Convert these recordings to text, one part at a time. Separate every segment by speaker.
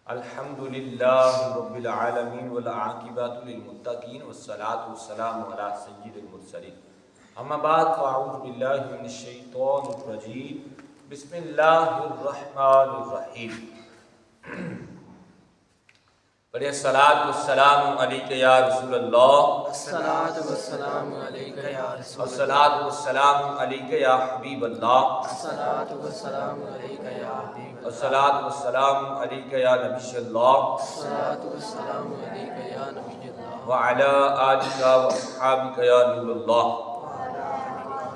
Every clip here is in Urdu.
Speaker 1: الحمد للہ رب العالمین والعاقبۃ للمتقین والصلاة والسلام علی سید المرسلین اما بعد فاعوذ باللہ من الشیطان الرجیم بسم اللہ الرحمن الرحیم بڑے الصلاۃ والسلام علیک یا رسول اللہ
Speaker 2: الصلاۃ والسلام علیک یا رسول اللہ
Speaker 1: الصلاۃ والسلام علیک یا حبیب اللہ
Speaker 2: الصلاۃ والسلام علیک یا حبیب اللہ
Speaker 1: الصلاۃ والسلام علیک یا نبی اللہ
Speaker 2: الصلاۃ والسلام علیک یا نبی اللہ
Speaker 1: وعلی آلک واصحابک یا نور اللہ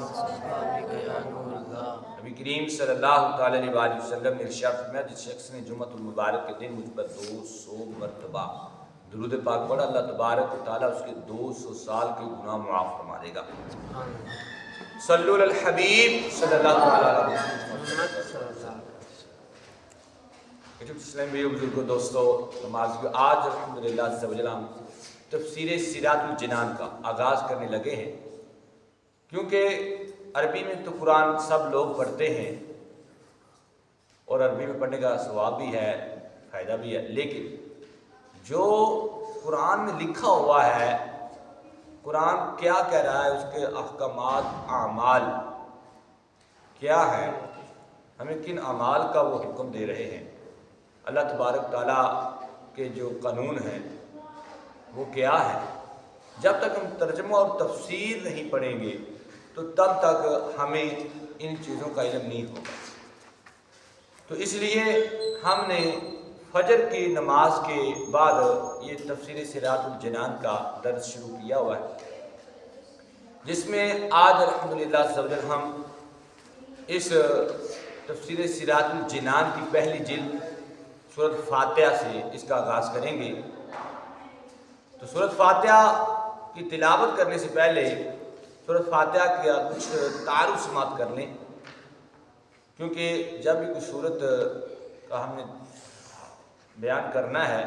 Speaker 2: وصحبہ یا نور اللہ۔
Speaker 1: نبی کریم صلی اللہ تعالی علیہ وآلہ وسلم نے ارشاد فرمایا جس شخص نے جمعۃ المبارک کے دن مجھ پر 200 مرتبہ درود پاک پڑھا اللہ تبارک و تعالیٰ اس کے 200 سال کے گناہ معاف فرما دے گا۔
Speaker 2: سبحان اللہ۔
Speaker 1: صلو علی الحبیب صلی اللہ تعالی علیہ
Speaker 2: محمد صلی اللہ علیہ وسلم۔
Speaker 1: وسلم میرے بزرگوں دوستو نمازیوں، آج الحمدللہ عز و جل ہم تفسیر سیرات الجنان کا آغاز کرنے لگے ہیں، کیونکہ عربی میں تو قرآن سب لوگ پڑھتے ہیں اور عربی میں پڑھنے کا ثواب بھی ہے، فائدہ بھی ہے، لیکن جو قرآن میں لکھا ہوا ہے، قرآن کیا کہہ رہا ہے، اس کے احکامات اعمال کیا ہے، ہمیں کن اعمال کا وہ حکم دے رہے ہیں، اللہ تبارک تعالیٰ کے جو قانون ہیں وہ کیا ہے، جب تک ہم ترجمہ اور تفسیر نہیں پڑھیں گے تو تب تک ہمیں ان چیزوں کا علم نہیں ہوگا۔ تو اس لیے ہم نے فجر کی نماز کے بعد یہ تفسیر سیرات الجنان کا درس شروع کیا ہوا ہے، جس میں آج الحمدللہ عز و جل ہم اس تفسیر سیرات الجنان کی پہلی جلد سورۃ فاتحہ سے اس کا آغاز کریں گے۔ تو سورۃ فاتحہ کی تلاوت کرنے سے پہلے سورۃ فاتحہ کا کچھ تعارف سماعت کر لیں، کیونکہ جب بھی کوئی سورت کا ہم نے بیان کرنا ہے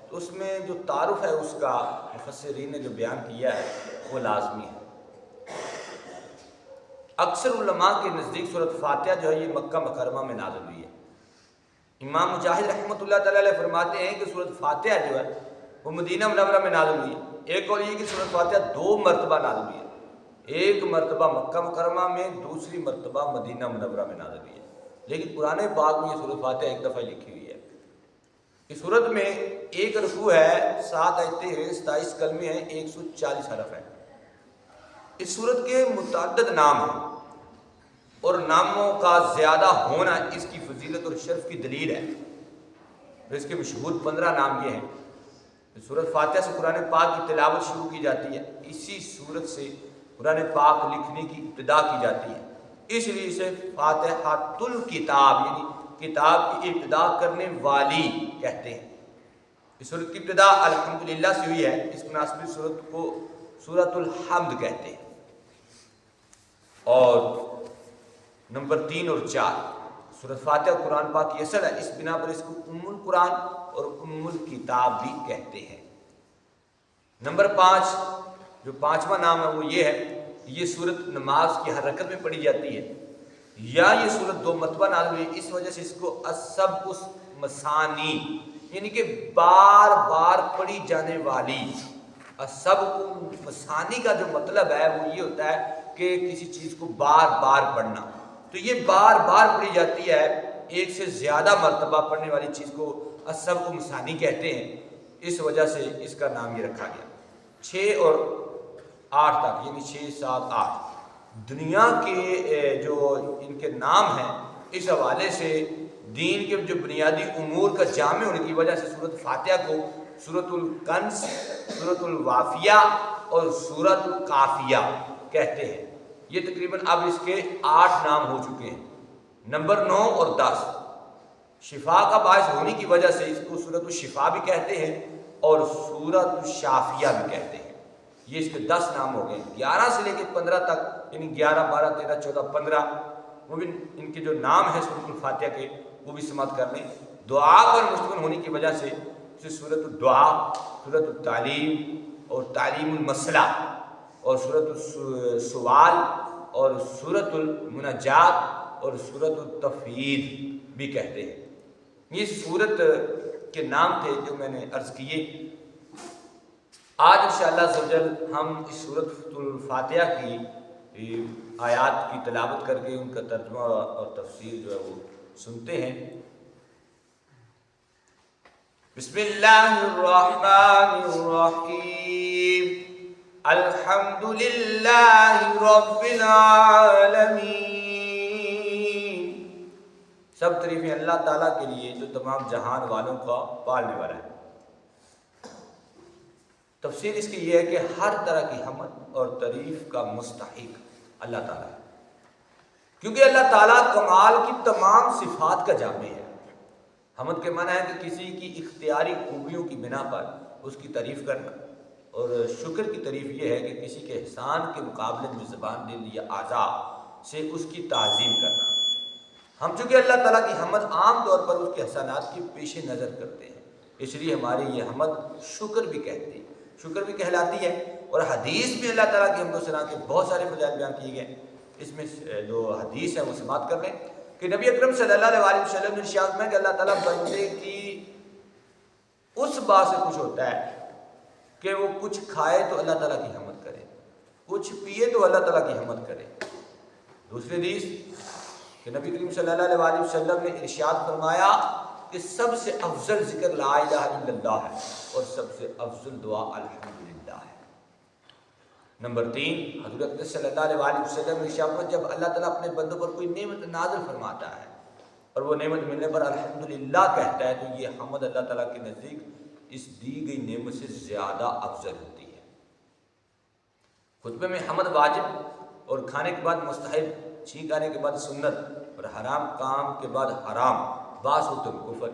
Speaker 1: تو اس میں جو تعارف ہے اس کا مفسرین نے جو بیان کیا ہے وہ لازمی ہے۔ اکثر علماء کے نزدیک سورۃ فاتحہ جو ہے یہ مکہ مکرمہ میں نازل ہوئی ہے۔ امام مجاہد رحمۃ اللہ تعالی علیہ فرماتے ہیں کہ سورۃ فاتحہ جو ہے وہ مدینہ منورہ میں نازل ہوئی ہے۔ ایک اور یہ کہ سورۃ فاتحہ 2 مرتبہ نازل ہوئی ہے، ایک مرتبہ مکہ مکرمہ میں، دوسری مرتبہ مدینہ منورہ میں نازل ہوئی ہے، لیکن قرآن پاک میں یہ سورۃ فاتحہ ایک دفعہ لکھی ہوئی ہے۔ اس سورت میں ایک رکوع ہے، 7 آیتیں ہیں، 27 کلمے ہیں، 140 حرف ہیں۔ اس سورت کے متعدد نام ہیں اور ناموں کا زیادہ ہونا اس کی فضیلت اور شرف کی دلیل ہے۔ اس کے مشہور 15 نام یہ ہیں۔ سورۃ فاتحہ سے قرآن پاک کی تلاوت شروع کی جاتی ہے، اسی سورت سے قرآن پاک لکھنے کی ابتدا کی جاتی ہے، اس لیے اسے فاتحۃ الکتاب یعنی کتاب کی ابتدا کرنے والی کہتے ہیں۔ اس سورت کی ابتدا الحمدللہ سے ہوئی ہے، اس مناسب سورت کو سورۃ الحمد کہتے ہیں۔ اور نمبر 3 اور 4 سورۃ فاتحہ قرآن پاک کی اصل ہے، اس بنا پر اس کو ام القرآن اور ام الکتاب بھی کہتے ہیں۔ نمبر 5 جو 5واں نام ہے وہ یہ ہے، یہ سورت نماز کی ہر رکعت میں پڑھی جاتی ہے، یا یہ سورت 2 مرتبہ نازل ہوئی، اس وجہ سے اس کو السبع المثانی یعنی کہ بار بار پڑھی جانے والی۔ السبع المثانی کا جو مطلب ہے وہ یہ ہوتا ہے کہ کسی چیز کو بار بار پڑھنا، تو یہ بار بار پڑھی جاتی ہے، ایک سے زیادہ مرتبہ پڑھنے والی چیز کو السبع المثانی کہتے ہیں، اس وجہ سے اس کا نام یہ رکھا گیا۔ 6 اور 8 تک یعنی 6 7 8 دنیا کے جو ان کے نام ہیں، اس حوالے سے دین کے جو بنیادی امور کا جامع ہونے کی وجہ سے سورۃ فاتحہ کو سورۃ الکنز، سورۃ الوافیہ اور سورۃ القافیہ کہتے ہیں۔ یہ تقریباً اب اس کے 8 نام ہو چکے ہیں۔ نمبر 9 اور 10 شفا کا باعث ہونے کی وجہ سے اس کو سورۃ الشفا بھی کہتے ہیں اور سورۃ الشافیہ بھی کہتے ہیں۔ یہ اس کے 10 نام ہو گئے۔ 11 سے لے کے 15 تک یعنی 11 12 13 14 15 وہ بھی ان کے جو نام ہیں سورۃ الفاتحہ کے وہ بھی سماعت کر لیں۔ دعا پر مشتمل ہونے کی وجہ سے اسے سورۃ الدعا، سورۃ التعلیم اور تعلیم المسئلہ اور سورۃ السوال اور سورۃ المناجات اور سورۃ التفویض بھی کہتے ہیں۔ یہ سورت کے نام تھے جو میں نے عرض کیے۔ آج انشاءاللہ عز و جل ہم اس سورۃ الفاتحہ کی آیات کی تلاوت کر کے ان کا ترجمہ اور تفسیر جو ہے وہ سنتے ہیں۔ بسم اللہ الرحمن الرحیم، الحمد للہ رب العالمین۔ سب تعریفیں اللہ تعالیٰ کے لیے جو تمام جہان والوں کا پالنے والا ہے۔ تفسیر اس کی یہ ہے کہ ہر طرح کی حمد اور تعریف کا مستحق اللہ تعالیٰ ہے، کیونکہ اللہ تعالیٰ کمال کی تمام صفات کا جامع ہے۔ حمد کے معنی ہے کہ کسی کی اختیاری خوبیوں کی بنا پر اس کی تعریف کرنا، اور شکر کی تعریف یہ ہے کہ کسی کے احسان کے مقابلے میں زبان، دل یا اعضاء سے اس کی تعظیم کرنا۔ ہم چونکہ اللہ تعالیٰ کی حمد عام طور پر اس کے احسانات کے پیش نظر کرتے ہیں، اس لیے ہماری یہ حمد شکر بھی کہلاتی ہے۔ اور حدیث میں اللہ تعالیٰ کی حمد و ثنا کے بہت سارے فضائل بیان کیے گئے۔ اس میں جو حدیث ہے وہ سماعت کر لیں کہ نبی اکرم صلی اللہ علیہ وسلم نے ارشاد میں کہ اللہ تعالیٰ بندے کی اس بات سے خوش ہوتا ہے کہ وہ کچھ کھائے تو اللہ تعالیٰ کی حمد کرے، کچھ پیے تو اللہ تعالیٰ کی حمد کرے۔ دوسری حدیث کہ نبی کریم صلی اللہ علیہ وسلم نے ارشاد فرمایا کہ سب سے افضل ذکر لا الہ الا اللہ ہے، اور سب سے افضل دعا الحمدللہ ہے۔ نمبر 3، حضرت صلی اللہ علیہ وسلم نے ارشاد فرمایا جب اللہ تعالیٰ اپنے بندوں پر کوئی نعمت نازل فرماتا ہے اور وہ نعمت ملنے پر الحمدللہ کہتا ہے تو یہ حمد اللہ تعالیٰ کے نزدیک اس دی گئی نعمت سے زیادہ افضل ہوتی ہے۔ خطبے میں حمد واجب اور کھانے کے بعد مستحب، چھینک آنے کے بعد سنت، اور حرام کام کے بعد حرام، باعث کفر۔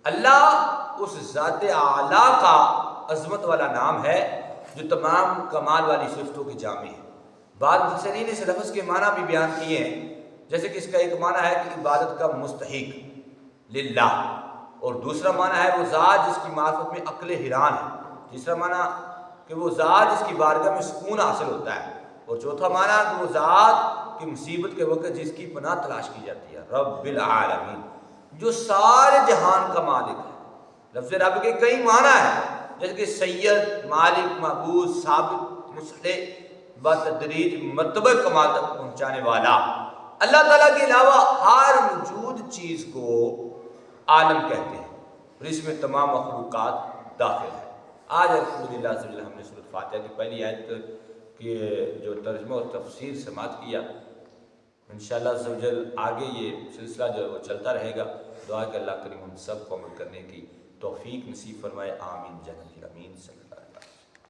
Speaker 1: اللہ اس ذات اعلیٰ کا عظمت والا نام ہے جو تمام کمال والی صفتوں کے جامع ہے۔ بعض مفسرین نے اس لفظ کے معنی بھی بیان کیے ہیں، جیسے کہ اس کا ایک معنی ہے کہ عبادت کا مستحق للہ، اور دوسرا معنی ہے وہ ذات جس کی معرفت میں عقل حیران ہے، تیسرا معنی کہ وہ ذات جس کی بارگاہ میں سکون حاصل ہوتا ہے، اور چوتھا معنی کہ وہ ذات کی مصیبت کے وقت جس کی پناہ تلاش کی جاتی ہے، رب العالمین، جو سارے جہان کا مالک ہے۔ لفظ رب کے کئی معنی ہیں، جیسے کہ سید، مالک، معبود، ثابت، مصلح، بتدریج مرتبہ کمال تک پہنچانے والا۔ اللہ تعالیٰ کے علاوہ ہر موجود چیز کو عالم کہتے ہیں، اور اس میں تمام مخلوقات داخل ہیں۔ آج الحمدللہ ہم نے سورۃ فاتحہ کی پہلی آیت کے جو ترجمہ اور تفسیر سماعت کیا۔ انشاءاللہ عز و جل آگے یہ سلسلہ جو ہے وہ چلتا رہے گا۔ دعا کہ اللہ کریم ہم سب کو عمل کرنے کی توفیق نصیب فرمائے، آمین جنت امین صلی اللہ علیہ وسلم۔